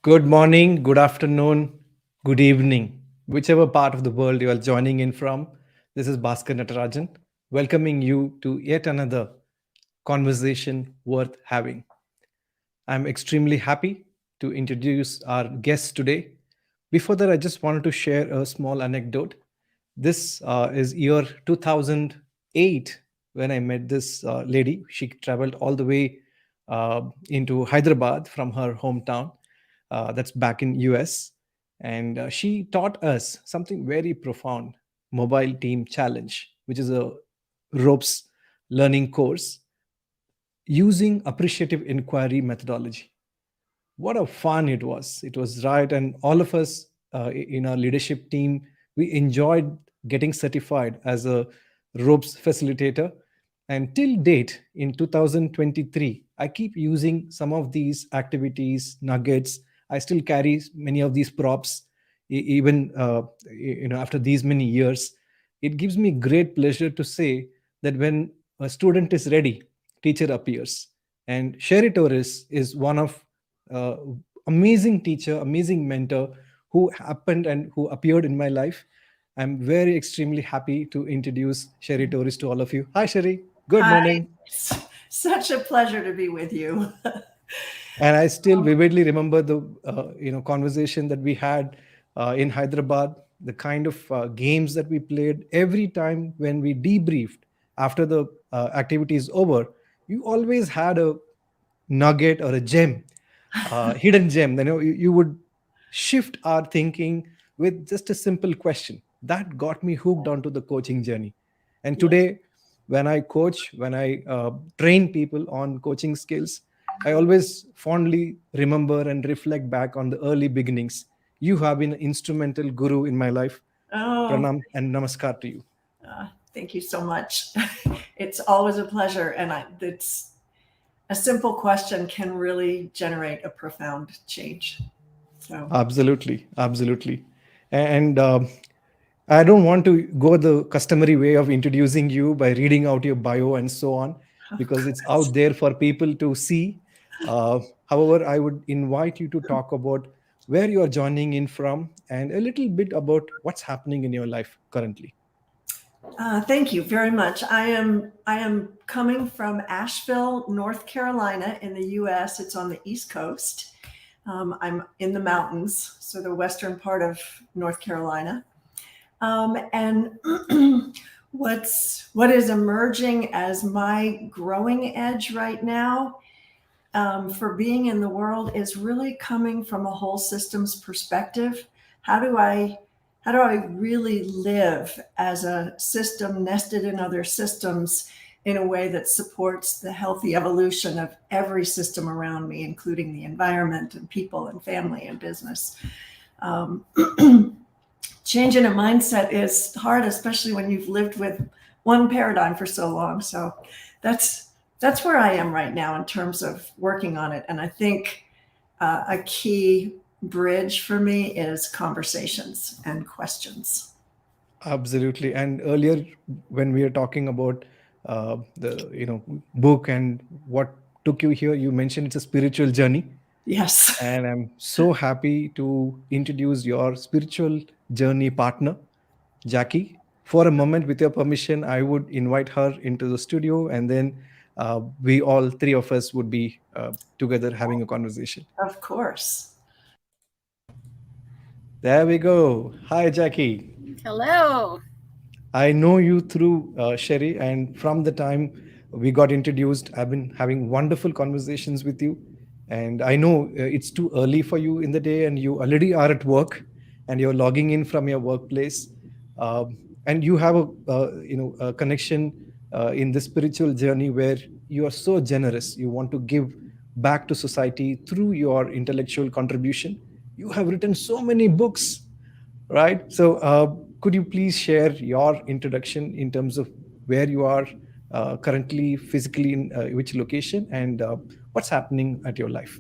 Good morning, good afternoon, good evening, whichever part of the world you are joining in from. This is Bhaskar Natarajan, welcoming you to yet another conversation worth having. I'm extremely happy to introduce our guest today. Before that, I just wanted to share a small anecdote. This is year 2008 when I met this lady. She traveled all the way into Hyderabad from her hometown. That's back in US, and she taught us something very profound: Mobile Team Challenge, which is a ropes learning course using appreciative inquiry methodology. What a fun it was! It was right, and all of us in our leadership team, we enjoyed getting certified as a ropes facilitator. And till date in 2023, I keep using some of these activities nuggets. I still carry many of these props even after these many years. It gives me great pleasure to say that when a student is ready, teacher appears. And Cheri Torres is one of uh, amazing teacher, amazing mentor who happened and who appeared in my life. I'm very extremely happy to introduce Cheri Torres to all of you. Hi, Cheri. Good Hi, morning. such a pleasure to be with you. And I still vividly remember the conversation that we had in Hyderabad, the kind of games that we played every time when we debriefed after the activity is over. You always had a nugget or a gem, hidden gem. You would shift our thinking with just a simple question that got me hooked onto the coaching journey. And Yes. today, when I coach, when I train people on coaching skills, I always fondly remember and reflect back on the early beginnings. You have been an instrumental guru in my life. Oh, Pranam and namaskar to you. thank you so much. It's always a pleasure, and it's a simple question can really generate a profound change. So, Absolutely, absolutely. And I don't want to go the customary way of introducing you by reading out your bio and so on, of because it's course. out there for people to see. However, I would invite you to talk about where you are joining in from and a little bit about what's happening in your life currently. Thank you very much. I am coming from Asheville, North Carolina, in the U.S. It's on the East Coast. I'm in the mountains, so the western part of North Carolina. And what is emerging as my growing edge right now for being in the world is really coming from a whole systems perspective. How do I how do I really live as a system nested in other systems in a way that supports the healthy evolution of every system around me, including the environment and people and family and business? Um, Changing a mindset is hard, especially when you've lived with one paradigm for so long. So that's that's where I am right now in terms of working on it. And I think a key bridge for me is conversations and questions. Absolutely. And earlier, when we were talking about the book and what took you here, you mentioned it's a spiritual journey. Yes. And I'm so happy to introduce your spiritual journey partner, Jackie. For a moment, with your permission, I would invite her into the studio, and then we all three of us would be together having a conversation. Of course. There we go. Hi, Jackie. Hello. I know you through Sherry, and from the time we got introduced, I've been having wonderful conversations with you. And I know it's too early for you in the day, and you already are at work, and you're logging in from your workplace, and you have a connection in the spiritual journey where you are so generous. You want to give back to society through your intellectual contribution. You have written so many books, right? So, could you please share your introduction in terms of where you are currently, physically, in which location, and what's happening at your life?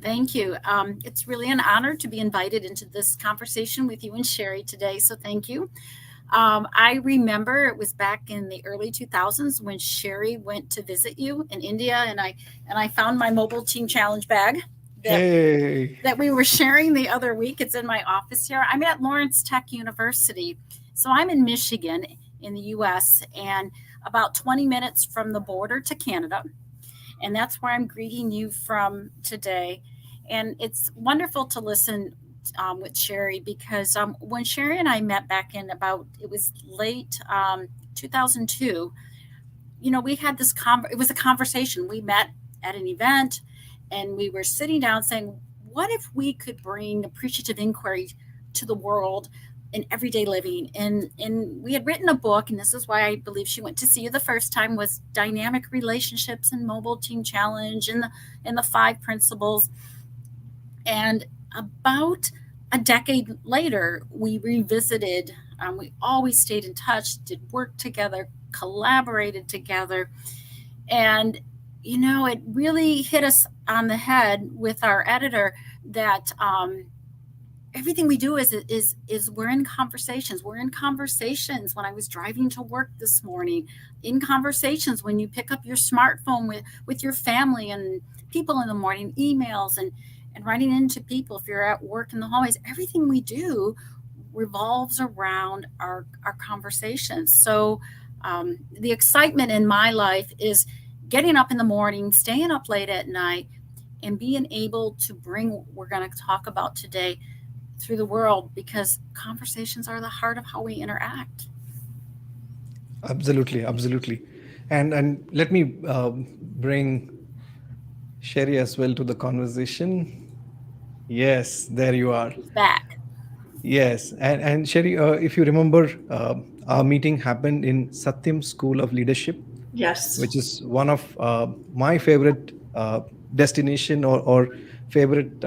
Thank you. It's really an honor to be invited into this conversation with you and Cheri today. So thank you. I remember it was back in the early 2000s when Cheri went to visit you in India, and I found my mobile team challenge bag. that Hey. that we were sharing the other week. It's in my office here. I'm at Lawrence Tech University. So I'm in Michigan in the US and about 20 minutes from the border to Canada. And that's where I'm greeting you from today. And it's wonderful to listen with Cheri because when Cheri and I met back in it was late 2002, we had it was a conversation. We met at an event and we were sitting down saying, what if we could bring appreciative inquiry to the world in everyday living? And we had written a book, and this is why I believe she went to see you the first time, was Dynamic Relationships and Mobile Team Challenge and the 5 principles. And about a decade later, we revisited. We always stayed in touch, did work together, collaborated together. And, it really hit us on the head with our editor that everything we do is we're in conversations. We're in conversations when I was driving to work this morning, in conversations when you pick up your smartphone with your family and people in the morning, emails and running into people if you're at work in the hallways. Everything we do revolves around our conversations. So the excitement in my life is getting up in the morning, staying up late at night, and being able to bring what we're going to talk about today through the world, because conversations are the heart of how we interact. Absolutely, absolutely. And let me bring Cheri as well to the conversation. Yes, there you are. It's back. Yes, and Cheri, if you remember, our meeting happened in Satyam School of Leadership, Yes. which is one of my favorite destination or favorite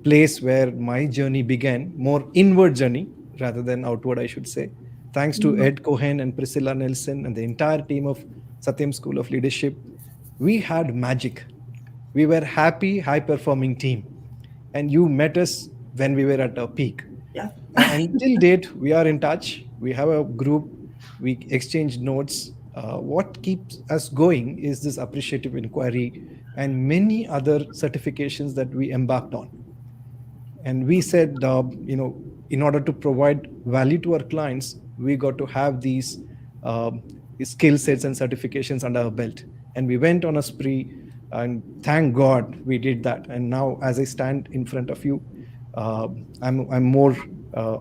place where my journey began, more inward journey rather than outward, I should say. Thanks to Ed Cohen and Priscilla Nelson and the entire team of Satyam School of Leadership, we had magic. We were happy, high-performing team, and you met us when we were at our peak. Yeah. And till date, we are in touch. We have a group. We exchange notes. What keeps us going is this appreciative inquiry and many other certifications that we embarked on. And we said, in order to provide value to our clients, we got to have these skill sets and certifications under our belt. And we went on a spree, and thank God we did that. And now, as I stand in front of you, I'm more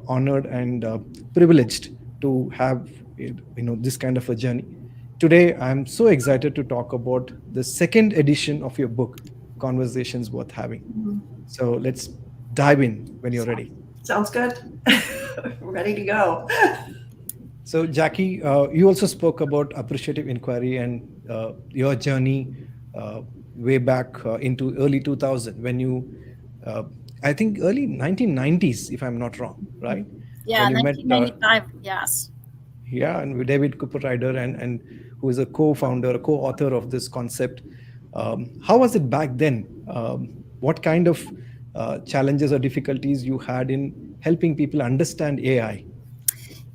honored and privileged to have this kind of a journey. Today, I'm so excited to talk about the second edition of your book, Conversations Worth Having. So let's dive in when you're ready. Sounds good. Ready to go. So Jackie, you also spoke about appreciative inquiry and your journey way back into early 2000 when you, I think early 1990s, if I'm not wrong, right? Yeah, When you 1995, yes. Yeah, and with David Cooper Ryder, and who is a co-founder, a co-author of this concept. How was it back then? What kind of challenges or difficulties you had in helping people understand AI?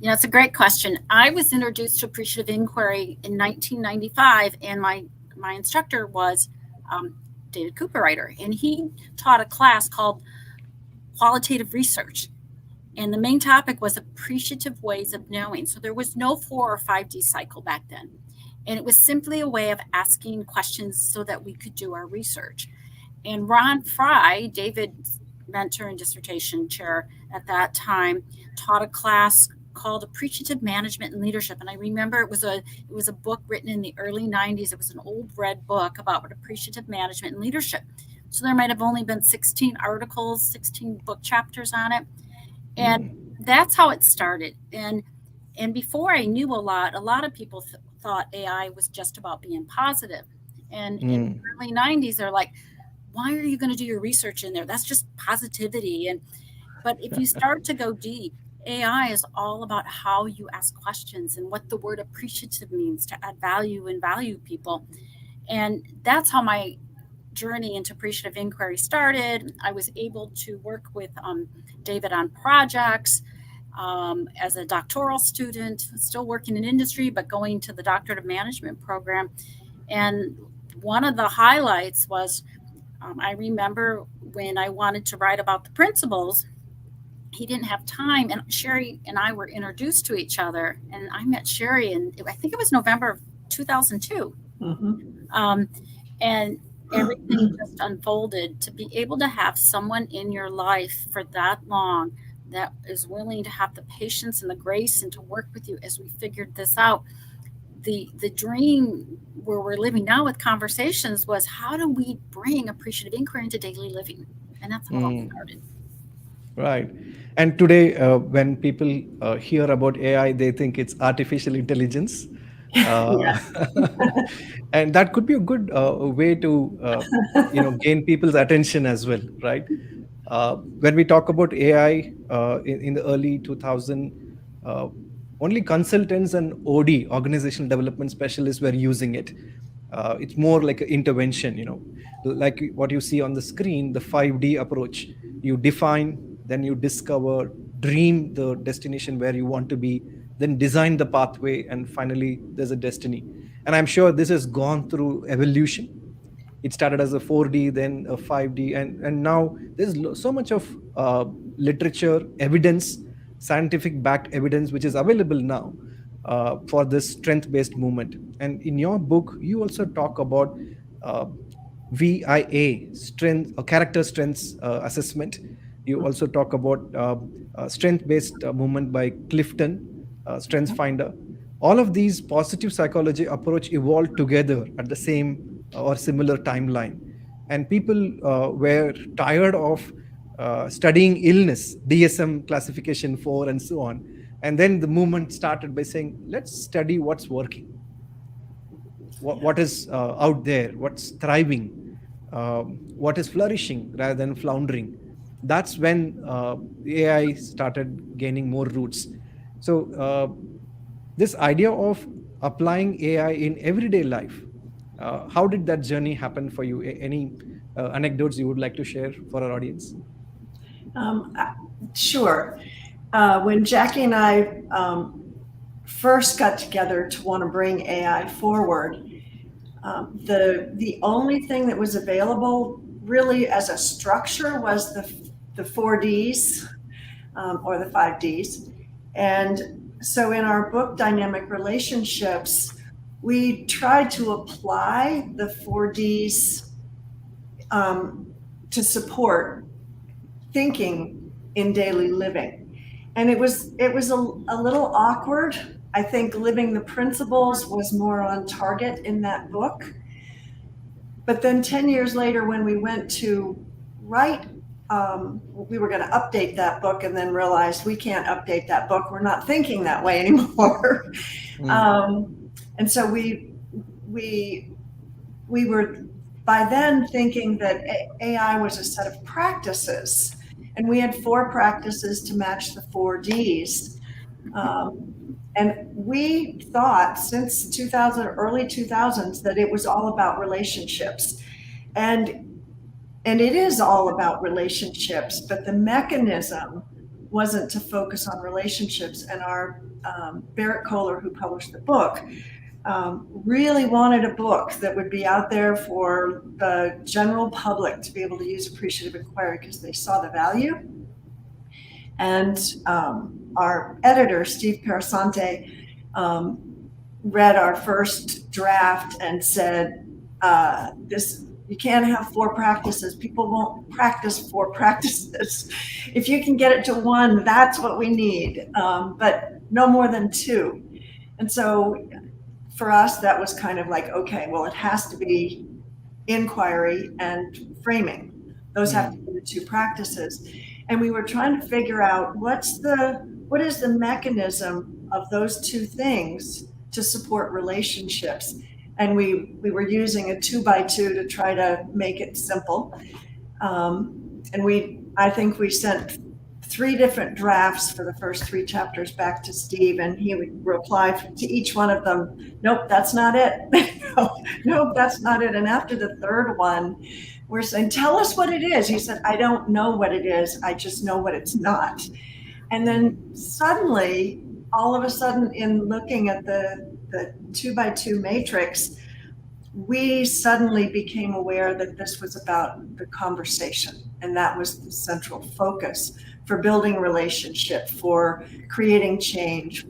It's a great question. I was introduced to appreciative inquiry in 1995, and my instructor was David Cooper Ryder, and he taught a class called Qualitative Research. And the main topic was appreciative ways of knowing. So there was no 4 or 5D cycle back then. And it was simply a way of asking questions so that we could do our research. And Ron Fry, David's mentor and dissertation chair at that time, taught a class called Appreciative Management and Leadership. And I remember it was a book written in the early 90s. It was an old red book about appreciative management and leadership. So there might have only been 16 articles, 16 book chapters on it. And that's how it started. And before I knew a lot of people thought AI was just about being positive. And in the early 90s, they're like, why are you going to do your research in there? That's just positivity. But if you start to go deep, AI is all about how you ask questions and what the word appreciative means to add value and value people. And that's how my journey into appreciative inquiry started. I was able to work with David on projects as a doctoral student, still working in industry, but going to the doctorate of management program. And one of the highlights was I remember when I wanted to write about the principles, he didn't have time, and Cheri and I were introduced to each other, and I met Cheri in, I think it was November of 2002. And everything just unfolded. To be able to have someone in your life for that long that is willing to have the patience and the grace and to work with you as we figured this out. The dream where we're living now with Conversations was, how do we bring appreciative inquiry into daily living? And that's how it all started. Right. And today, when people hear about AI, they think it's artificial intelligence. And that could be a good way to gain people's attention as well, right? When we talk about AI in the early 2000s, only consultants and OD, organizational development specialists, were using it. It's more like an intervention, like what you see on the screen, the 5D approach. You define, then you discover, dream the destination where you want to be, then design the pathway, and finally there's a destiny. And I'm sure this has gone through evolution. It started as a 4D, then a 5D, and now there's so much of literature, evidence, scientific backed evidence, which is available now for this strength-based movement. And in your book, you also talk about VIA, strength or character strengths assessment. You also talk about strength-based movement by Clifton, Strength Finder. All of these positive psychology approach evolved together at the same or similar timeline. And people were tired of studying illness, DSM classification 4, and so on. And then the movement started by saying, let's study what's working, what is out there, what's thriving, what is flourishing rather than floundering. That's when the AI started gaining more roots. So this idea of applying AI in everyday life, how did that journey happen for you? Any anecdotes you would like to share for our audience? Sure. When Jackie and I first got together to want to bring AI forward, the only thing that was available really as a structure was the 4Ds or the 5Ds. And so in our book, Dynamic Relationships, we tried to apply the 4Ds to support thinking in daily living. And it was a little awkward. I think living the principles was more on target in that book. But then 10 years later, when we went to write, we were going to update that book and then realized we can't update that book. We're not thinking that way anymore. And so we were by then thinking that AI was a set of practices, and we had 4 practices to match the 4Ds. And we thought since early 2000s that it was all about relationships. And it is all about relationships, but the mechanism wasn't to focus on relationships. And our Barrett Kohler, who published the book, really wanted a book that would be out there for the general public to be able to use appreciative inquiry because they saw the value. And our editor, Steve Parasante, read our first draft and said, you can't have 4 practices. People won't practice 4 practices. If you can get it to 1, that's what we need, but no more than 2. And so for us, that was kind of like, okay, well, it has to be inquiry and framing. Those have to be the 2 practices. And we were trying to figure out what is the mechanism of those 2 things to support relationships. And we were using a 2x2 to try to make it simple. And I think we sent 3 different drafts for the first 3 chapters back to Steve, and he would reply to each one of them, nope, that's not it. Nope, that's not it. And after the 3rd one, we're saying, tell us what it is. He said, I don't know what it is. I just know what it's not. And then suddenly, all of a sudden, in looking at the 2x2 matrix, we suddenly became aware that this was about the conversation, and that was the central focus for building relationship, for creating change,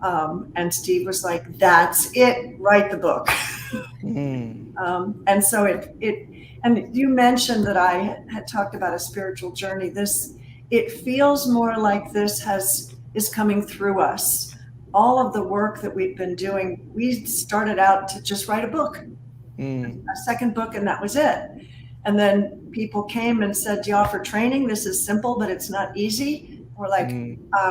and Steve was like, "That's it. Write the book." And so and you mentioned that I had talked about a spiritual journey. It feels more like this is coming through us. All of the work that we've been doing, we started out to just write a book, a second book, and that was it. And then people came and said, "Do you offer training? This is simple, but it's not easy." We're like,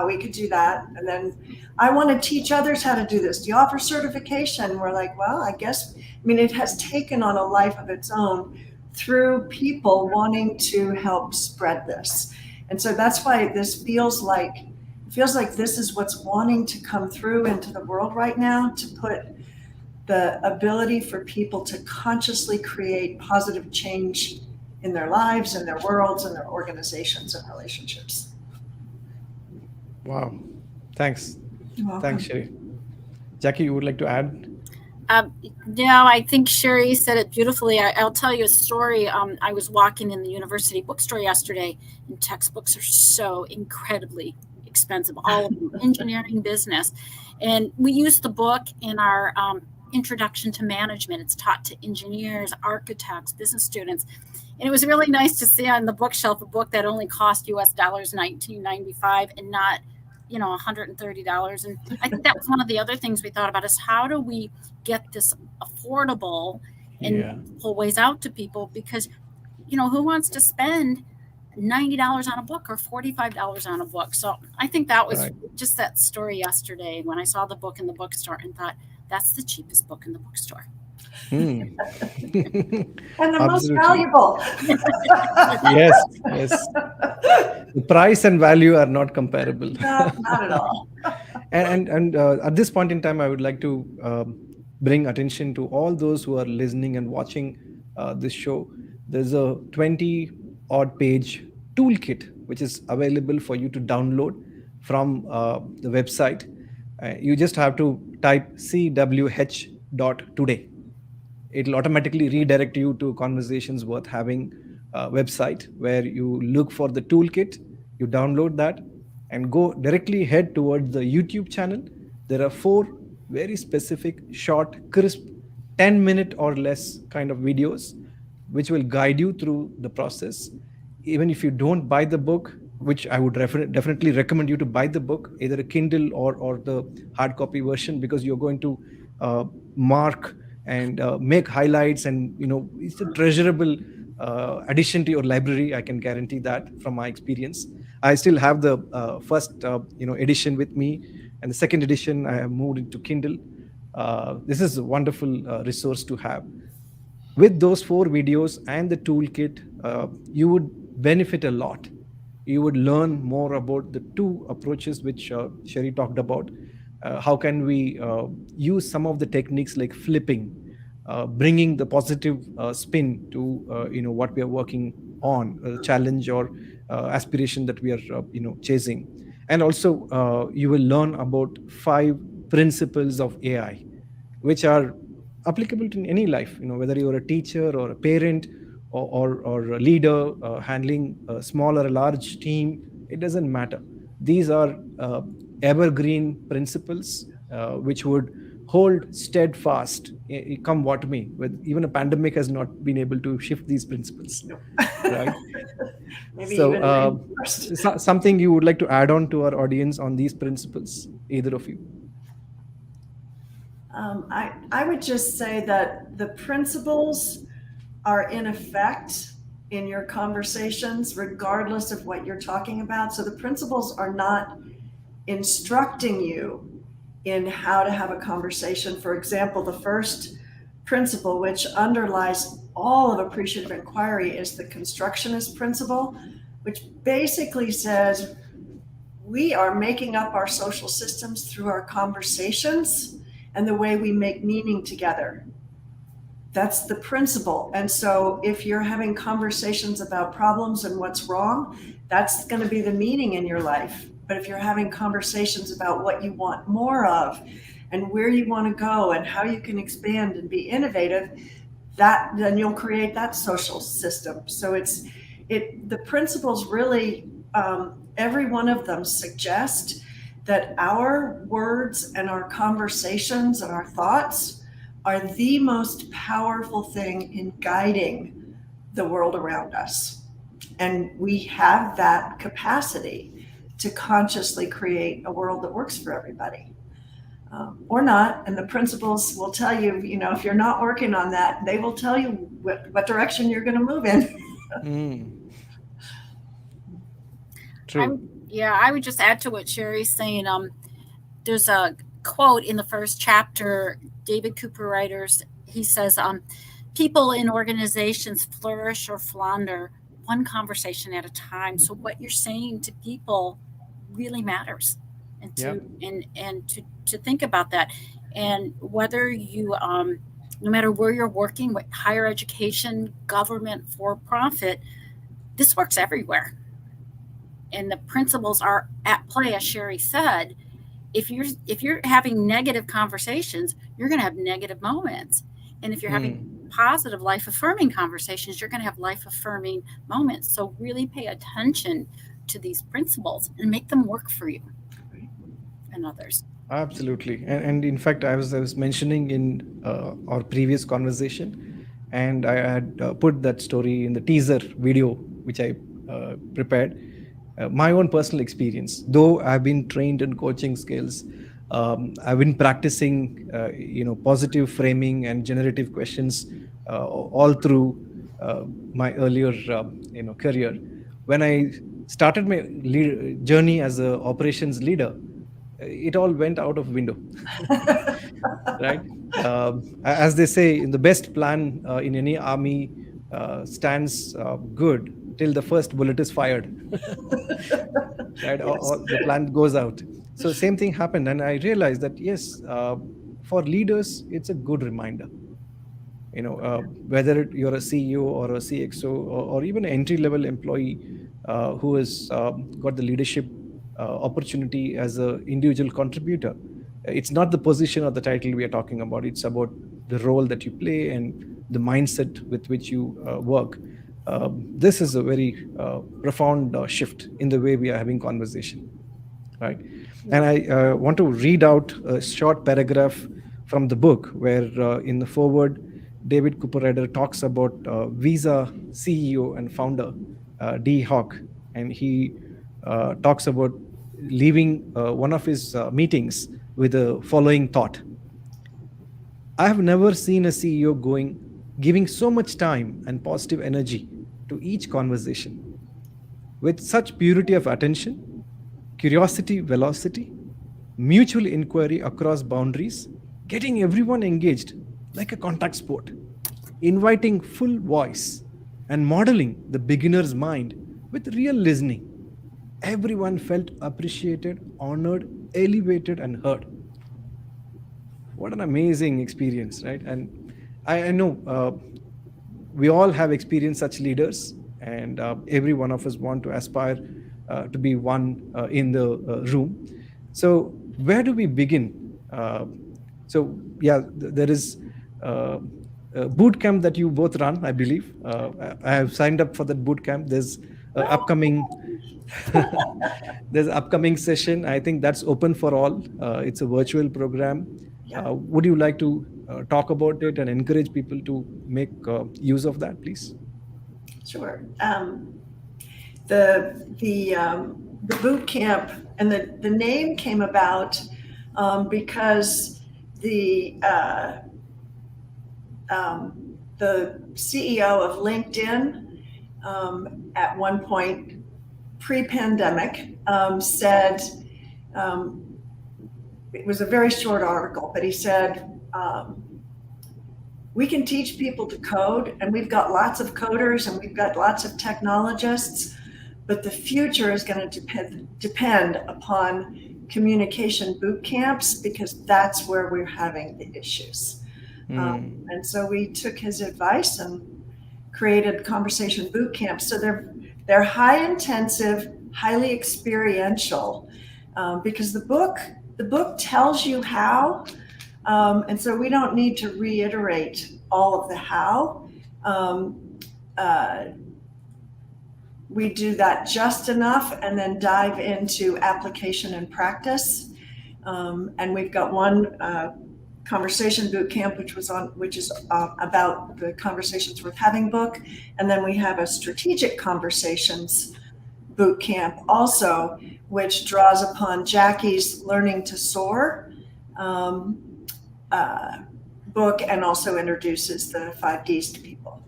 "We could do that." And then, "I want to teach others how to do this. Do you offer certification?" We're like, "Well, I guess." I mean, it has taken on a life of its own through people wanting to help spread this. And so that's why this feels like this is what's wanting to come through into the world right now, to put the ability for people to consciously create positive change in their lives, in their worlds, in their organizations and relationships. Wow. Thanks. You're welcome. Thanks, Cheri. Jackie, you would like to add? No, I think Cheri said it beautifully. I'll tell you a story. I was walking in the university bookstore yesterday, and textbooks are so incredibly expensive, all of them, engineering, business. And we use the book in our introduction to management. It's taught to engineers, architects, business students. And it was really nice to see on the bookshelf a book that only cost US dollars $19.95 and not $130. And I think that was one of the other things we thought about, is how do we get this affordable and pull ways out to people? Because, who wants to spend $90 on a book or $45 on a book? So I think that was just that story yesterday when I saw the book in the bookstore and thought, that's the cheapest book in the bookstore. And the most valuable. Yes. The price and value are not comparable. Not at all. And at this point in time, I would like to bring attention to all those who are listening and watching this show. There's a 20-odd page toolkit which is available for you to download from the website. You just have to type CWH.today. It'll automatically redirect you to Conversations Worth Having website, where you look for the toolkit, you download that, and go directly head towards the YouTube channel. There are 4 very specific, short, crisp, 10-minute or less kind of videos, which will guide you through the process. Even if you don't buy the book, which I would definitely recommend you to buy the book, either a Kindle or the hard copy version, because you're going to mark and make highlights, and it's a treasurable addition to your library. I can guarantee that from my experience. I still have the first edition with me, and the second edition I have moved into Kindle. This is a wonderful resource to have. With those 4 videos and the toolkit, you would benefit a lot. You would learn more about the 2 approaches which Cheri talked about. How can we use some of the techniques like flipping, bringing the positive spin to what we are working on, a challenge or aspiration that we are chasing. And also you will learn about 5 principles of AI, which are applicable to any life, whether you're a teacher or a parent or a leader handling a small or a large team. It doesn't matter. These are evergreen principles which would hold steadfast, come what may. Even a pandemic has not been able to shift these principles. Right? Maybe so something you would like to add on to our audience on these principles, either of you? I would just say that the principles are in effect in your conversations, regardless of what you're talking about. So the principles are not instructing you in how to have a conversation. For example, the first principle, which underlies all of appreciative inquiry, is the constructionist principle, which basically says we are making up our social systems through our conversations and the way we make meaning together. That's the principle. And so if you're having conversations about problems and what's wrong, that's going to be the meaning in your life. But if you're having conversations about what you want more of and where you want to go and how you can expand and be innovative, then you'll create that social system. So the principles really, every one of them suggest that our words and our conversations and our thoughts are the most powerful thing in guiding the world around us. And we have that capacity to consciously create a world that works for everybody. Or not. And the principles will tell you, if you're not working on that, they will tell you what direction you're going to move in. True. I would just add to what Cheri's saying. There's a quote in the first chapter, David Cooper writers. He says, people in organizations flourish or flounder one conversation at a time. So what you're saying to people really matters. And to think about that, and whether you no matter where you're working, with higher education, government, for profit, this works everywhere, and the principles are at play. As Cheri said, if you're having negative conversations, you're going to have negative moments, and if you're having positive, life affirming conversations, you're going to have life affirming moments. So really pay attention to these principles and make them work for you and others. Absolutely. And in fact, I was mentioning in our previous conversation, and I had put that story in the teaser video, which I prepared, my own personal experience. Though I've been trained in coaching skills, I've been practicing, positive framing and generative questions all through my earlier, career. When I started my journey as an operations leader, it all went out of window. Right? As they say, in the best plan in any army stands good till the first bullet is fired. Right? Yes. Or the plan goes out. So same thing happened, and I realized that yes, for leaders, it's a good reminder. Whether you're a CEO or a CXO or even an entry-level employee who has got the leadership opportunity as an individual contributor. It's not the position or the title we are talking about. It's about the role that you play and the mindset with which you work. This is a very profound shift in the way we are having conversation, right? And I want to read out a short paragraph from the book where in the foreword, David Cooper talks about Visa CEO and founder Dee Hock, and he talks about leaving one of his meetings with the following thought: I have never seen a CEO giving so much time and positive energy to each conversation, with such purity of attention, curiosity, velocity, mutual inquiry across boundaries, getting everyone engaged like a contact sport, inviting full voice, and modeling the beginner's mind with real listening. Everyone felt appreciated, honored, elevated, and heard. What an amazing experience, right? And I know we all have experienced such leaders, and every one of us want to aspire to be one in the room. So where do we begin? There is a boot camp that you both run, I believe. I have signed up for that boot camp. There's upcoming session. I think that's open for all. It's a virtual program. Would you like to talk about it and encourage people to make use of that, please? Sure. The boot camp and the name came about because the CEO of LinkedIn at one point pre-pandemic said, it was a very short article, but he said, we can teach people to code, and we've got lots of coders and we've got lots of technologists, but the future is going to depend upon communication boot camps, because that's where we're having the issues. And so we took his advice and created conversation boot camps. So they're high intensive, highly experiential, because the book tells you how, And so we don't need to reiterate all of the how. We do that just enough and then dive into application and practice. And we've got one conversation boot camp, which is about the Conversations Worth Having book. And then we have a strategic conversations boot camp also, which draws upon Jackie's Learning to SOAR book and also introduces the 5 Ds to people.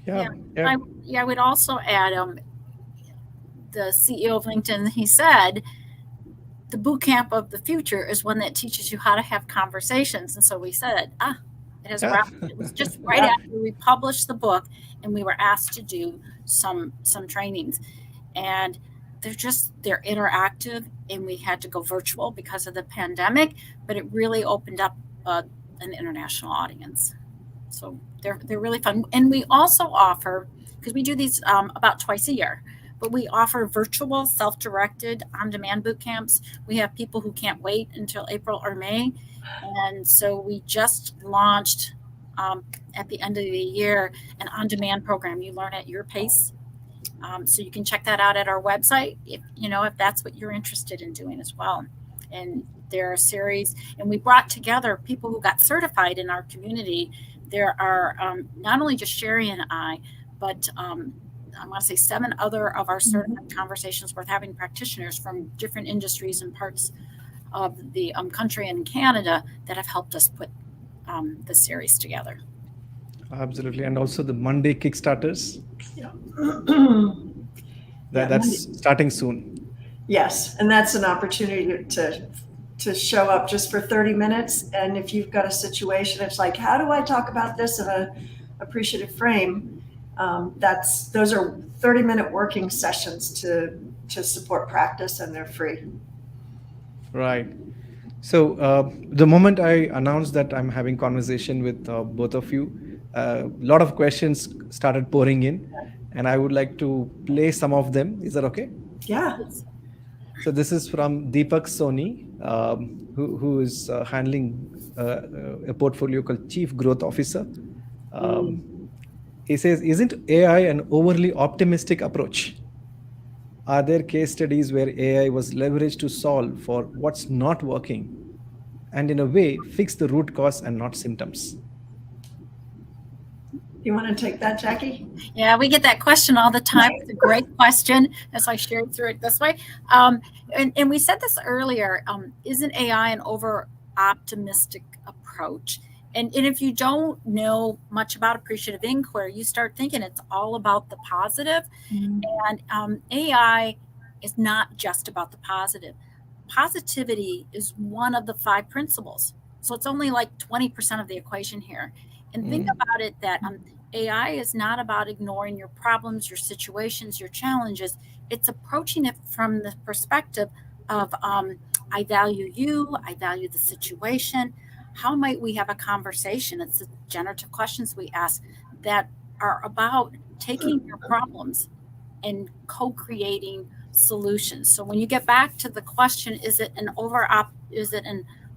I would also add the CEO of LinkedIn, he said, the boot camp of the future is one that teaches you how to have conversations. And so we said, it has it was just right after we published the book and we were asked to do some trainings. And they're interactive, and we had to go virtual because of the pandemic, but it really opened up an international audience. So they're really fun. And we also offer, because we do these about twice a year, but we offer virtual, self-directed, on-demand boot camps. We have people who can't wait until April or May. And so we just launched at the end of the year an on-demand program. You learn at your pace. So you can check that out at our website if that's what you're interested in doing as well. And there are a series, and we brought together people who got certified in our community. There are not only just Cheri and I, but I want to say 7 other of our certified Conversations Worth Having practitioners from different industries and parts of the country and Canada that have helped us put the series together. Absolutely. And also the Monday Kickstarters. Yeah. That's starting soon. Yes. And that's an opportunity to show up just for 30 minutes. And if you've got a situation, it's like, how do I talk about this in an appreciative frame? Those are 30-minute working sessions to support practice, and they're free. Right. So the moment I announced that I'm having conversation with both of you, a lot of questions started pouring in, and I would like to play some of them. Is that okay? Yeah. So this is from Deepak Soni, who is handling a portfolio called Chief Growth Officer. He says, isn't AI an overly optimistic approach? Are there case studies where AI was leveraged to solve for what's not working and in a way fix the root cause and not symptoms? You want to take that, Jackie? Yeah, we get that question all the time. It's a great question. That's why I shared through it this way. And we said this earlier, isn't AI an over-optimistic approach? And if you don't know much about appreciative inquiry, you start thinking it's all about the positive. And AI is not just about the positive. Positivity is one of the 5 principles. So it's only like 20% of the equation here. And think about it that AI is not about ignoring your problems, your situations, your challenges. It's approaching it from the perspective of I value you, I value the situation. How might we have a conversation? It's the generative questions we ask that are about taking your problems and co-creating solutions. So when you get back to the question, is it an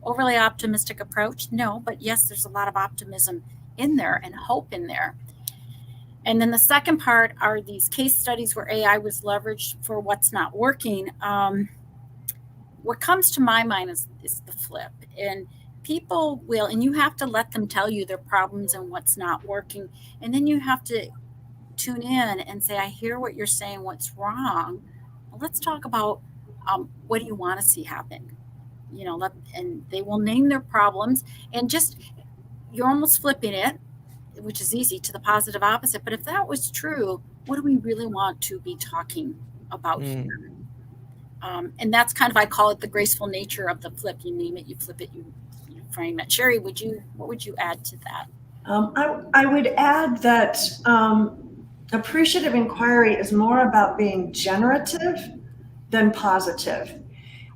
overly optimistic approach? No, but yes, there's a lot of optimism in there and hope in there. And then the second part are these case studies where AI was leveraged for what's not working. What comes to my mind is the flip. And people will, and you have to let them tell you their problems and what's not working. And then you have to tune in and say, I hear what you're saying, what's wrong. Well, let's talk about what do you want to see happen? And they will name their problems, and just, you're almost flipping it, which is easy, to the positive opposite. But if that was true, what do we really want to be talking about here? And that's kind of, I call it the graceful nature of the flip. You name it, you flip it, you frame it. Cheri, what would you add to that? I would add that appreciative inquiry is more about being generative than positive.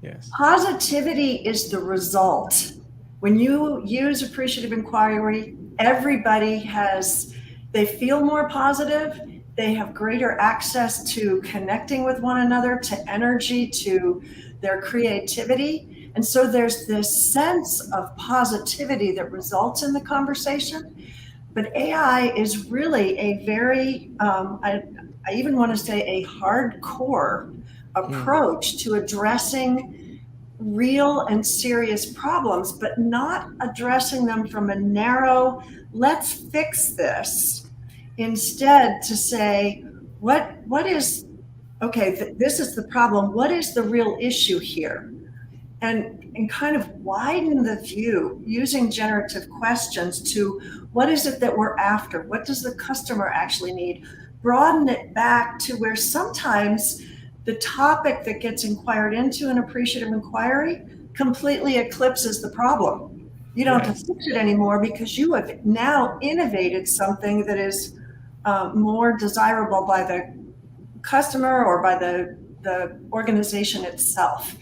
Yes. Positivity is the result. When you use appreciative inquiry, everybody they feel more positive. They have greater access to connecting with one another, to energy, to their creativity. And so there's this sense of positivity that results in the conversation. But AI is really a very, I even want to say a hardcore approach to addressing real and serious problems, but not addressing them from a narrow, let's fix this. Instead, to say, what is, okay, this is the problem. What is the real issue here? And kind of widen the view using generative questions to what is it that we're after? What does the customer actually need? Broaden it back to where sometimes the topic that gets inquired into an appreciative inquiry completely eclipses the problem. You don't have to fix it anymore because you have now innovated something that is more desirable by the customer or by the organization itself.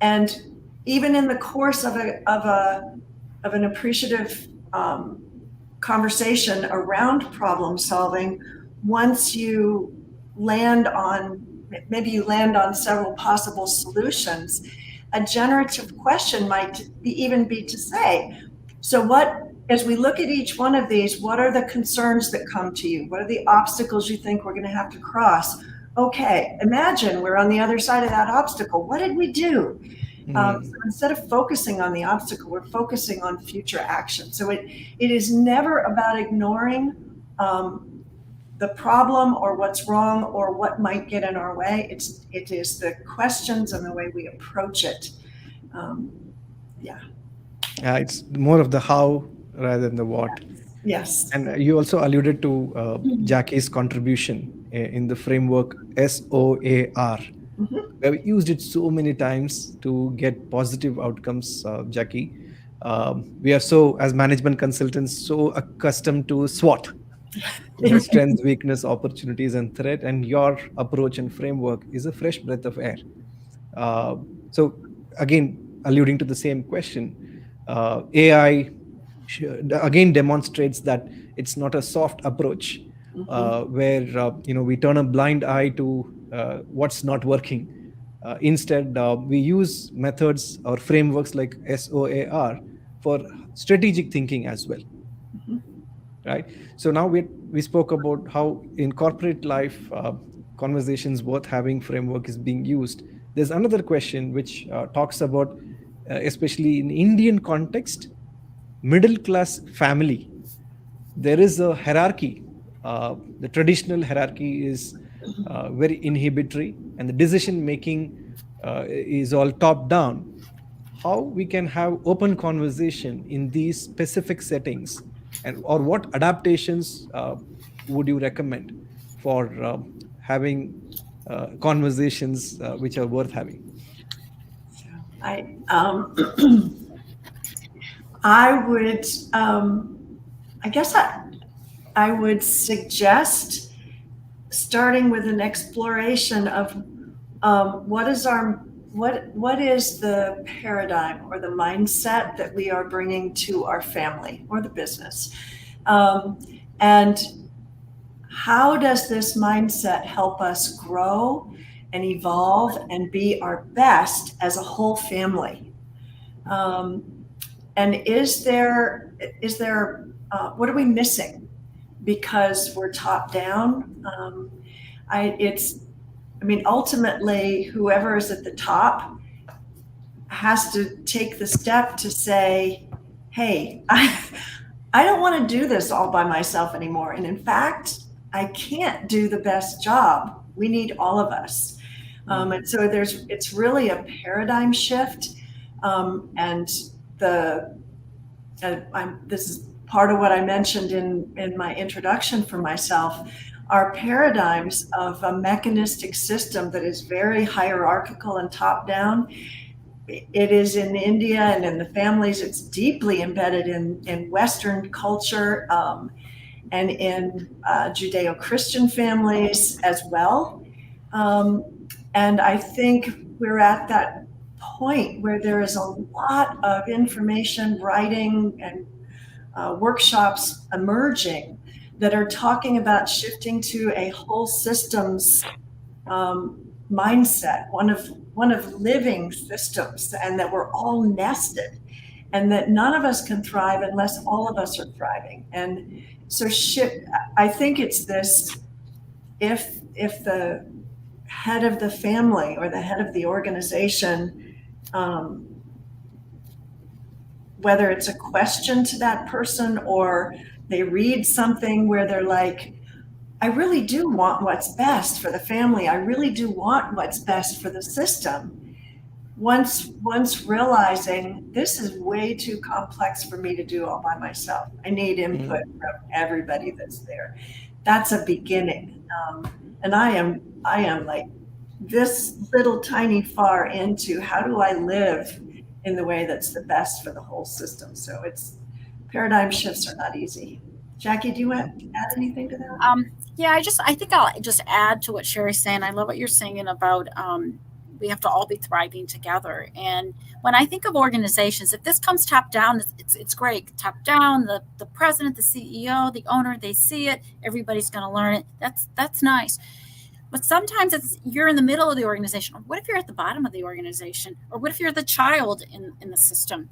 And even in the course of an appreciative conversation around problem solving, once you land on, maybe you land on several possible solutions, a generative question might even be to say, so what, as we look at each one of these, what are the concerns that come to you? What are the obstacles you think we're going to have to cross? Okay, imagine we're on the other side of that obstacle. What did we do? So instead of focusing on the obstacle, we're focusing on future action. So it is never about ignoring the problem or what's wrong or what might get in our way. It is the questions and the way we approach it. It's more of the how rather than the what. Yes. And you also alluded to Jackie's contribution in the framework SOAR. We've used it so many times to get positive outcomes, Jackie. We are so, as management consultants, so accustomed to SWOT, strengths, weakness, opportunities, and threat. And your approach and framework is a fresh breath of air. So again, alluding to the same question, AI again demonstrates that it's not a soft approach where we turn a blind eye to what's not working. Instead, we use methods or frameworks like SOAR for strategic thinking as well. Right. So now we spoke about how in corporate life, conversations worth having framework is being used. There's another question which talks about, especially in Indian context, middle class family. There is a hierarchy. The traditional hierarchy is very inhibitory, and the decision making is all top down. How we can have open conversation in these specific settings, and or what adaptations would you recommend for having conversations which are worth having? I would, I guess I would suggest starting with an exploration of what is the paradigm or the mindset that we are bringing to our family or the business, and how does this mindset help us grow and evolve and be our best as a whole family? And is there what are we missing because we're top down? Ultimately, whoever is at the top has to take the step to say, hey, I don't want to do this all by myself anymore. And in fact, I can't do the best job. We need all of us. And so it's really a paradigm shift. And this is part of what I mentioned in my introduction for myself. Our paradigms of a mechanistic system that is very hierarchical and top down. It is in India and in the families. It's deeply embedded in Western culture and in Judeo-Christian families as well. And I think we're at that point where there is a lot of information, writing, and workshops emerging that are talking about shifting to a whole systems mindset, one of living systems, and that we're all nested, and that none of us can thrive unless all of us are thriving. And so I think it's this: if the head of the family or the head of the organization, whether it's a question to that person or they read something where they're like, I really do want what's best for the family, I really do want what's best for the system. Once realizing this is way too complex for me to do all by myself, I need input from everybody that's there. That's a beginning. And I am like this little tiny far into how do I live in the way that's the best for the whole system. So it's paradigm shifts are not easy. Jackie, do you want to add anything to that? Yeah, I think I'll just add to what Cheri's saying. I love what you're saying about we have to all be thriving together. And when I think of organizations, if this comes top down, it's great. Top down, the president, the CEO, the owner, they see it. Everybody's going to learn it. That's nice. But sometimes you're in the middle of the organization. Or what if you're at the bottom of the organization? Or what if you're the child in the system?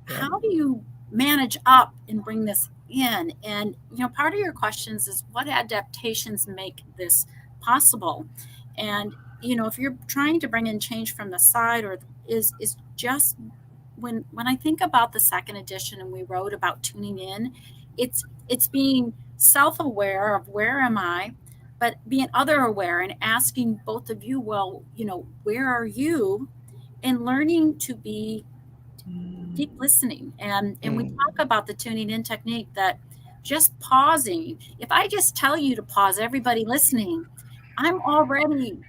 Yeah. How do you manage up and bring this in? And part of your questions is what adaptations make this possible? And if you're trying to bring in change from the side, or is just when I think about the second edition and we wrote about tuning in, it's being self-aware of where am I, but being other aware and asking both of you, well, where are you, and learning to be deep listening. And we talk about the tuning in technique, that just pausing. If I just tell you to pause, everybody listening, I'm already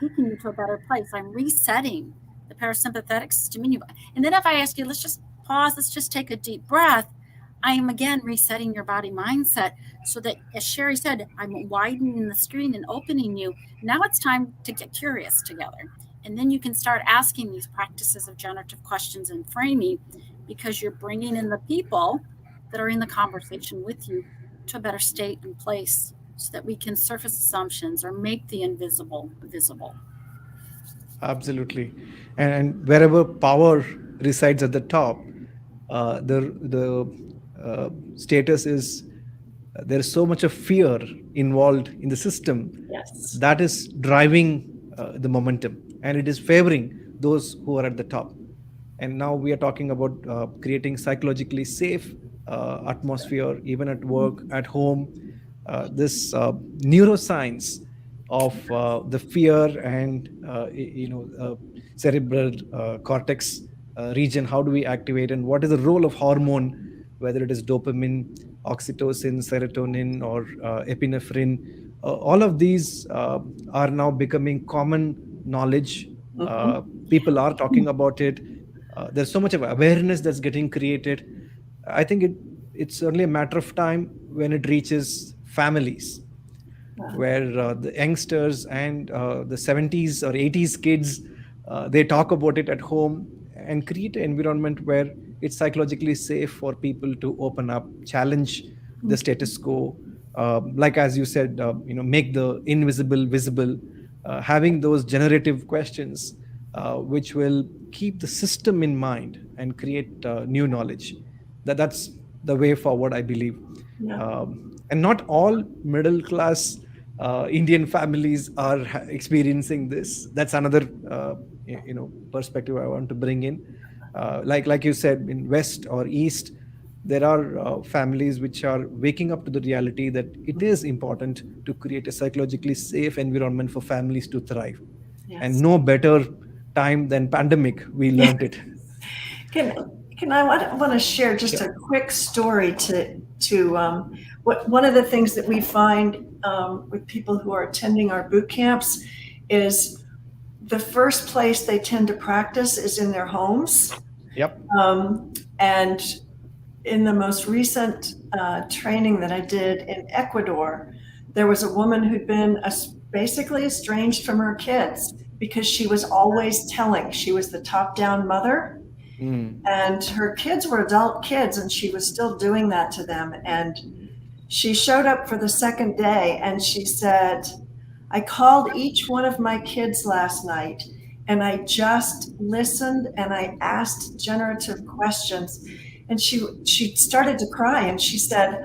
taking you to a better place. I'm resetting the parasympathetic system in you. And then if I ask you, let's just pause, let's just take a deep breath, I am again resetting your body mindset, so that, as Cheri said, I'm widening the screen and opening you. Now it's time to get curious together. And then you can start asking these practices of generative questions and framing, because you're bringing in the people that are in the conversation with you to a better state and place, so that we can surface assumptions or make the invisible visible. Absolutely. And wherever power resides at the top, the status is there's so much of fear involved in the system. Yes. That is driving the momentum, and it is favoring those who are at the top. And now we are talking about creating psychologically safe atmosphere, even at work, at home. This neuroscience of the fear and cerebral cortex region, how do we activate, and what is the role of hormone, whether it is dopamine, oxytocin, serotonin, or epinephrine. All of these are now becoming common knowledge. People are talking about it. There's so much of awareness that's getting created. I think it's only a matter of time when it reaches families, where the youngsters and the 70s or 80s kids, they talk about it at home and create an environment where it's psychologically safe for people to open up, challenge the status quo. Like as you said, make the invisible visible, having those generative questions, which will keep the system in mind and create new knowledge. That's the way forward, I believe. Yeah. And not all middle class Indian families are experiencing this. That's another perspective I want to bring in. Like you said, in West or East, there are families which are waking up to the reality that it is important to create a psychologically safe environment for families to thrive. Yes. And no better time than pandemic, we learned it. Can I want to share just a quick story to one of the things that we find with people who are attending our boot camps is the first place they tend to practice is in their homes. Yep. And in the most recent training that I did in Ecuador, there was a woman who'd been basically estranged from her kids because she was always telling. She was the top-down mother. And her kids were adult kids, and she was still doing that to them. And she showed up for the second day, and she said, I called each one of my kids last night and I just listened and I asked generative questions. And she started to cry and she said,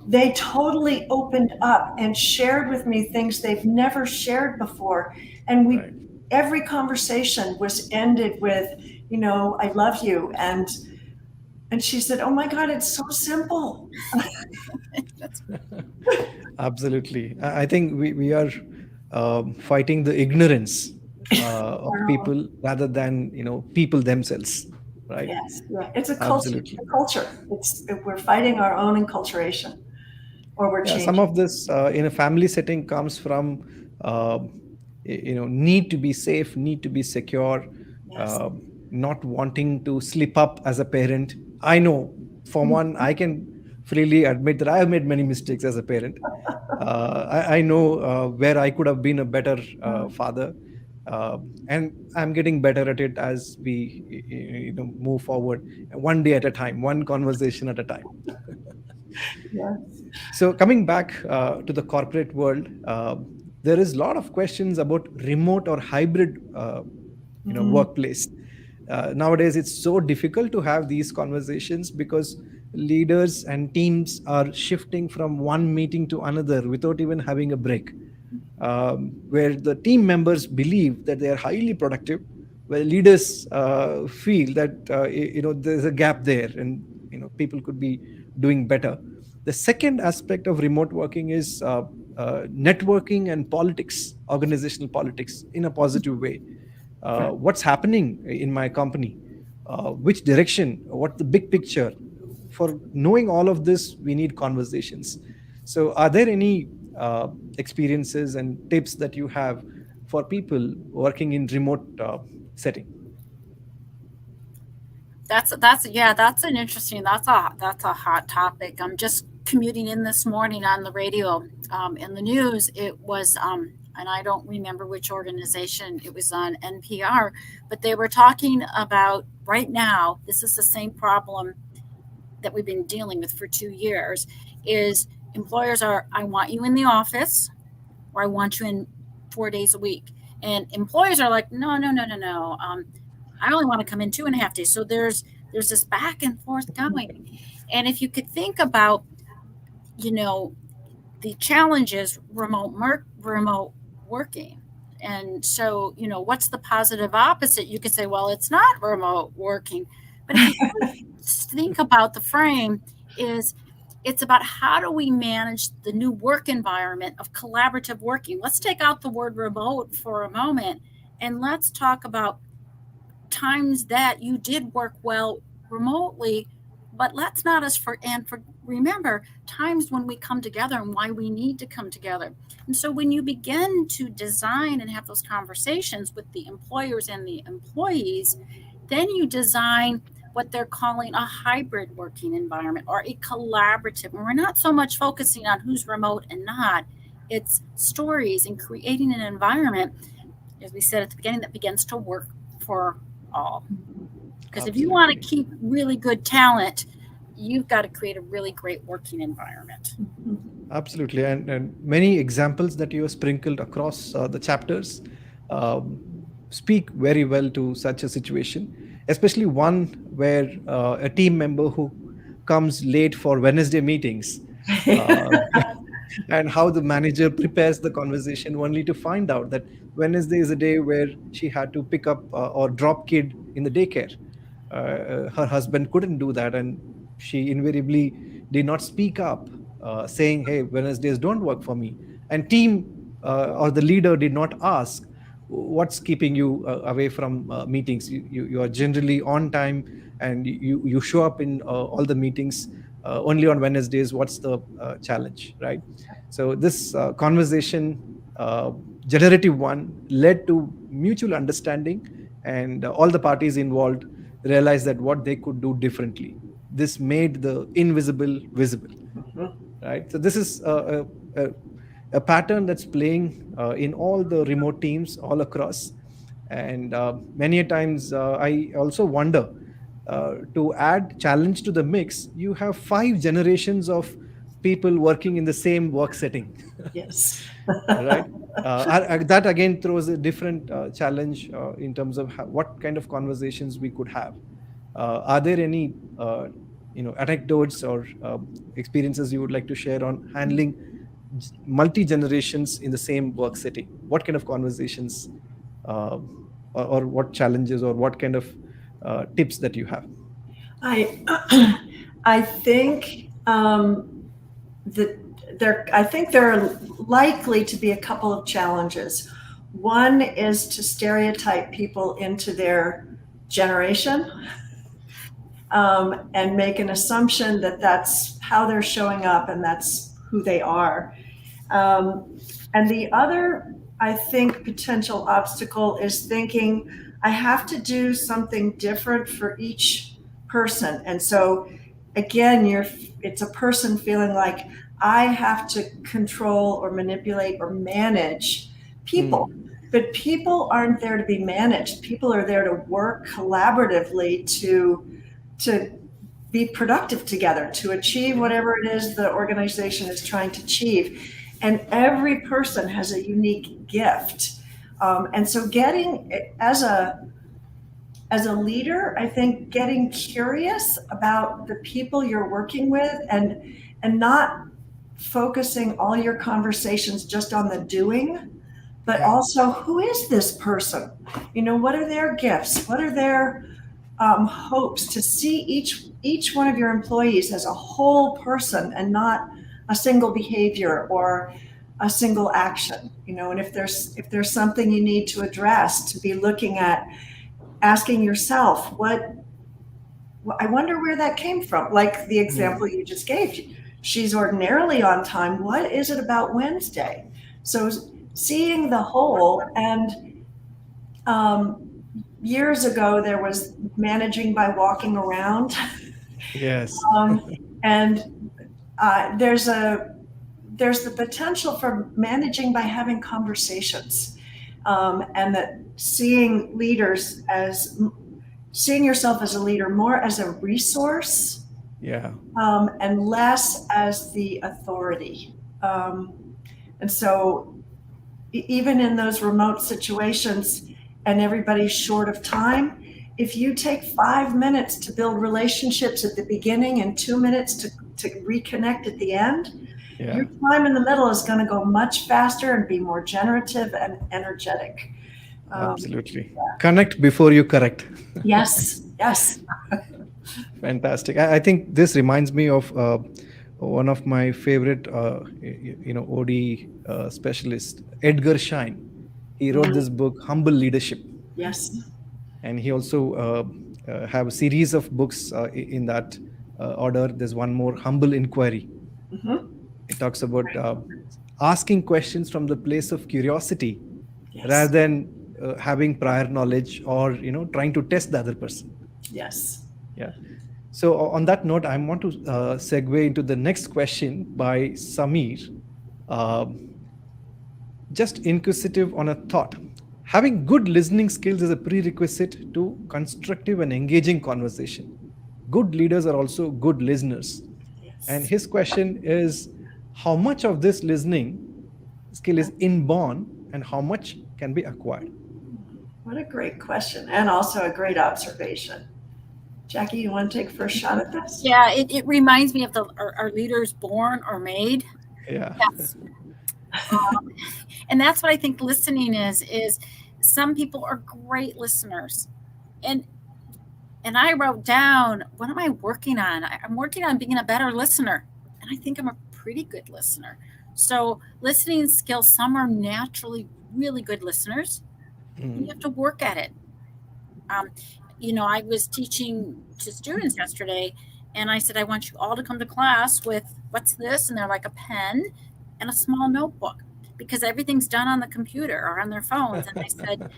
they totally opened up and shared with me things they've never shared before. And Right. every conversation was ended with, I love you. And she said, oh my God, it's so simple. That's Absolutely. I think we are fighting the ignorance of Wow. people rather than people themselves, right? Yes, yeah. It's a culture. It's Absolutely. a culture. We're fighting our own enculturation, or we're Yeah, some changing. of this in a family setting comes from need to be safe, need to be secure, Yes. uh, not wanting to slip up as a parent. I know, for one, I can freely admit that I have made many mistakes as a parent. I know where I could have been a better father, and I'm getting better at it as we move forward, one day at a time, one conversation at a time. Yes. So coming back to the corporate world, there is a lot of questions about remote or hybrid, Mhm. workplace. Nowadays, it's so difficult to have these conversations because leaders and teams are shifting from one meeting to another without even having a break, where the team members believe that they are highly productive, where leaders feel that there's a gap there, and people could be doing better. The second aspect of remote working is networking and politics, organizational politics, in a positive way. What's happening in my company, which direction, what the big picture. For knowing all of this, we need conversations. So are there any experiences and tips that you have for people working in remote setting? that's an interesting that's a hot topic. I'm just commuting in this morning on the radio, in the news. It was and I don't remember which organization it was on NPR, but they were talking about right now. This is the same problem that we've been dealing with for 2 years. Is employers are, I want you in the office, or I want you in 4 days a week, and employers are like, no, no, no, no, no. I only want to come in 2.5 days. So there's this back and forth going. And if you could think about, you know, the challenges remote working. And so, what's the positive opposite? You could say, well, it's not remote working. But if you think about the frame, is it's about how do we manage the new work environment of collaborative working. Let's take out the word remote for a moment and let's talk about times that you did work well remotely, but let's not us for and for remember times when we come together and why we need to come together. And so when you begin to design and have those conversations with the employers and the employees, then you design what they're calling a hybrid working environment or a collaborative. And we're not so much focusing on who's remote and not. It's stories and creating an environment, as we said at the beginning, that begins to work for all. Because if you want to Absolutely. keep really good talent, you've got to create a really great working environment. Absolutely. And many examples that you have sprinkled across the chapters um, speak very well to such a situation, especially one where a team member who comes late for Wednesday meetings, uh, and how the manager prepares the conversation only to find out that Wednesday is a day where she had to pick up or drop kid in the daycare. Her husband couldn't do that, and she invariably did not speak up, saying, "Hey, Wednesdays don't work for me." And team or the leader did not ask, "What's keeping you away from meetings? You are generally on time, and you show up in all the meetings only on Wednesdays. What's the challenge?" Right? So this conversation, uh, generative one, led to mutual understanding, and all the parties involved realized that what they could do differently. This made the invisible visible, right? So this is a pattern that's playing in all the remote teams all across. And many a times I also wonder, to add challenge to the mix, you have 5 generations of people working in the same work setting. Yes. Right? That again throws a different challenge in terms of what kind of conversations we could have. Are there any anecdotes or experiences you would like to share on handling multi generations in the same work setting? What kind of conversations, or what challenges, or what kind of tips that you have? I think I think there are likely to be a couple of challenges. One is to stereotype people into their generation, and make an assumption that that's how they're showing up and that's who they are. And the other, I think, potential obstacle is thinking I have to do something different for each person. And so again, it's a person feeling like I have to control or manipulate or manage people. But people aren't there to be managed. People are there to work collaboratively to be productive together, to achieve whatever it is the organization is trying to achieve. And every person has a unique gift. And so getting, as a leader, I think getting curious about the people you're working with and not focusing all your conversations just on the doing, but also who is this person? What are their gifts? What are their hopes? To see each one of your employees as a whole person and not a single behavior or a single action. And if there's something you need to address, to be looking at, asking yourself, I wonder where that came from. Like the example you just gave, she's ordinarily on time. What is it about Wednesday? So seeing the whole. And years ago, there was managing by walking around. Yes. And there's the potential for managing by having conversations, and that seeing yourself as a leader more as a resource, and less as the authority. And so even in those remote situations and everybody's short of time, if you take 5 minutes to build relationships at the beginning and 2 minutes to reconnect at the end, your time in the middle is going to go much faster and be more generative and energetic. Absolutely. Connect before you correct. Yes. Fantastic. I think this reminds me of one of my favorite, OD specialist, Edgar Schein. He wrote this book, Humble Leadership. Yes. And he also have a series of books in that order. There's one more, Humble Inquiry. It talks about asking questions from the place of curiosity, rather than having prior knowledge or trying to test the other person. Yes. Yeah. So on that note, I want to segue into the next question by Samir. Just inquisitive on a thought. Having good listening skills is a prerequisite to constructive and engaging conversation. Good leaders are also good listeners. Yes. And his question is, how much of this listening skill is inborn and how much can be acquired? What a great question, and also a great observation. Jackie, you want to take first shot at this? Yeah, it reminds me of our leaders born or made. Yeah. Yes. And that's what I think listening is some people are great listeners. And I wrote down, what am I working on? I'm working on being a better listener. And I think I'm a pretty good listener. So listening skills, some are naturally really good listeners. And you have to work at it. I was teaching to students yesterday, and I said, I want you all to come to class with, what's this? And they're like, a pen and a small notebook, because everything's done on the computer or on their phones. And I said,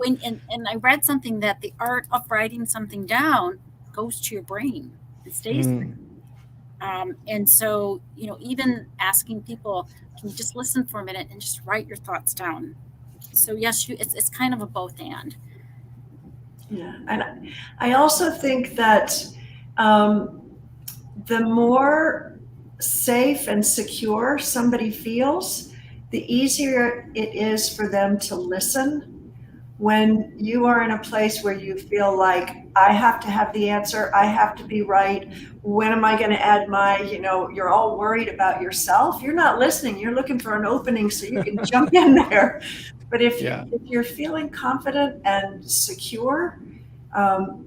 and I read something that the art of writing something down goes to your brain. It stays there. And so, even asking people, can you just listen for a minute and just write your thoughts down? So yes, it's kind of a both and. Yeah, and I also think that the more safe and secure somebody feels, the easier it is for them to listen. When you are in a place where you feel like, I have to have the answer, I have to be right, when am I going to add my, you're all worried about yourself. You're not listening. You're looking for an opening so you can jump in there. But if you're feeling confident and secure,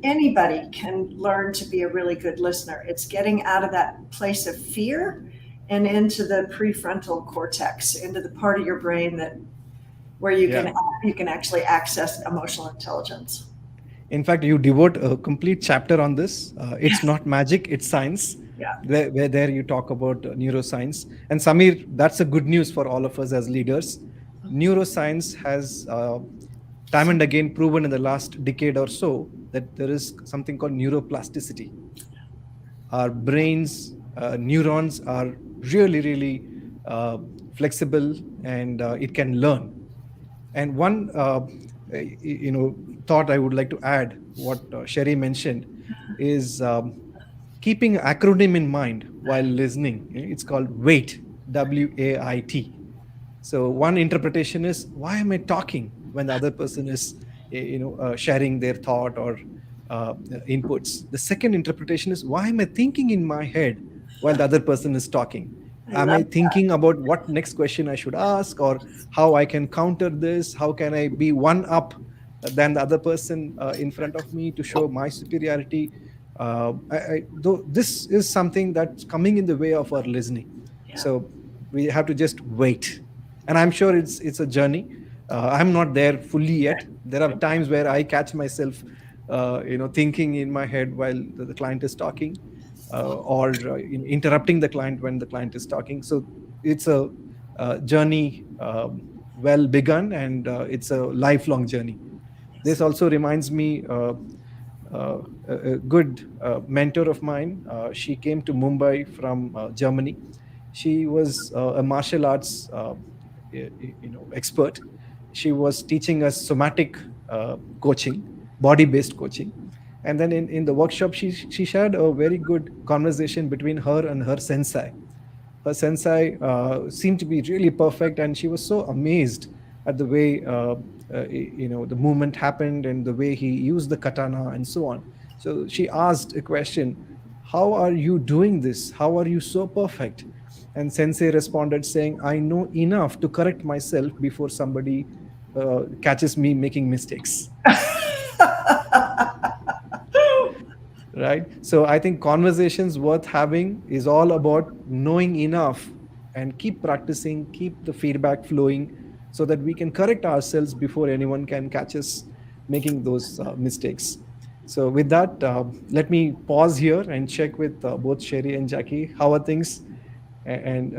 anybody can learn to be a really good listener. It's getting out of that place of fear and into the prefrontal cortex, into the part of your brain where you can actually access emotional intelligence. In fact, you devote a complete chapter on this. It's not magic, it's science. Yeah. Where there you talk about neuroscience. And Samir, that's a good news for all of us as leaders. Neuroscience has time and again proven in the last decade or so that there is something called neuroplasticity. Our brains, neurons are really, really flexible, and it can learn. And one thought I would like to add, what Cheri mentioned, is keeping acronym in mind while listening. It's called WAIT, WAIT. So one interpretation is, why am I talking when the other person is sharing their thought or inputs? The second interpretation is, why am I thinking in my head while the other person is talking? Am I thinking about what next question I should ask, or how I can counter this? How can I be one up than the other person in front of me to show my superiority? Though this is something that's coming in the way of our listening. Yeah. So we have to just wait. And I'm sure it's a journey. I'm not there fully yet. There are times where I catch myself, thinking in my head while the client is talking. Or interrupting the client when the client is talking. So it's a journey well begun, and it's a lifelong journey. This also reminds me a good mentor of mine. She came to Mumbai from Germany. She was a martial arts expert. She was teaching us somatic coaching, body-based coaching. And then in the workshop, she shared a very good conversation between her and her sensei. Her sensei seemed to be really perfect, and she was so amazed at the way the movement happened and the way he used the katana and so on. So she asked a question, how are you doing this? How are you so perfect? And sensei responded saying, I know enough to correct myself before somebody catches me making mistakes. Right? So I think conversations worth having is all about knowing enough and keep practicing, keep the feedback flowing, so that we can correct ourselves before anyone can catch us making those mistakes. So with that, let me pause here and check with both Cheri and Jackie. How are things? And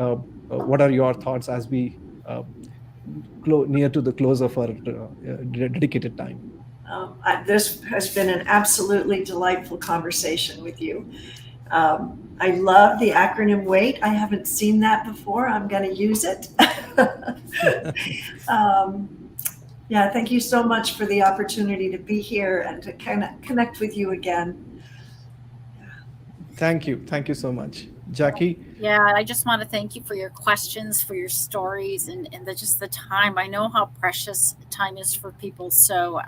what are your thoughts as we near to the close of our dedicated time? This has been an absolutely delightful conversation with you. I love the acronym WAIT. I haven't seen that before. I'm going to use it. Thank you so much for the opportunity to be here and to kind of connect with you again. Thank you. Thank you so much. Jackie? Yeah, I just want to thank you for your questions, for your stories, and just the time. I know how precious time is for people. So,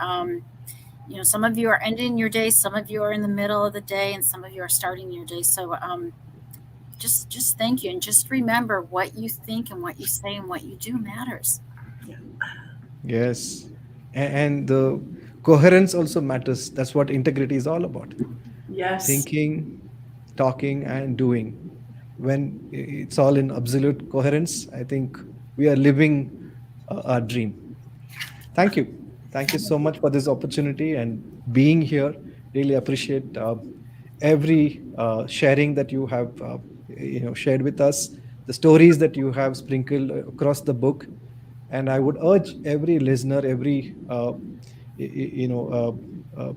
some of you are ending your day, some of you are in the middle of the day, and some of you are starting your day. So just thank you. And just remember, what you think and what you say and what you do matters. Yes. And the coherence also matters. That's what integrity is all about. Yes. Thinking, talking, and doing. When it's all in absolute coherence, I think we are living our dream. Thank you. Thank you so much for this opportunity and being here. Really appreciate every sharing that you have shared with us, the stories that you have sprinkled across the book. And I would urge every listener, every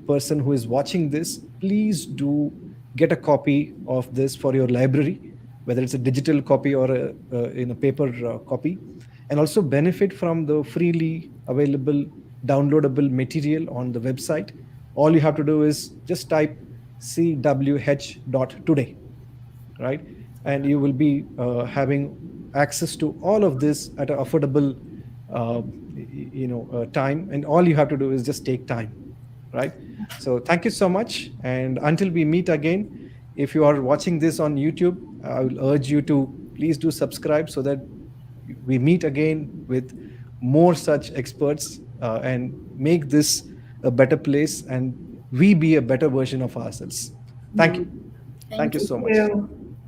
person who is watching this, please do get a copy of this for your library, whether it's a digital copy or in a paper copy, and also benefit from the freely available downloadable material on the website. All you have to do is just type CWH.today, right? And you will be having access to all of this at an affordable time, and all you have to do is just take time, right? So thank you so much, and until we meet again, if you are watching this on YouTube, I will urge you to please do subscribe so that we meet again with more such experts, and make this a better place, and we be a better version of ourselves. Thank you. Thank You you. so much. You.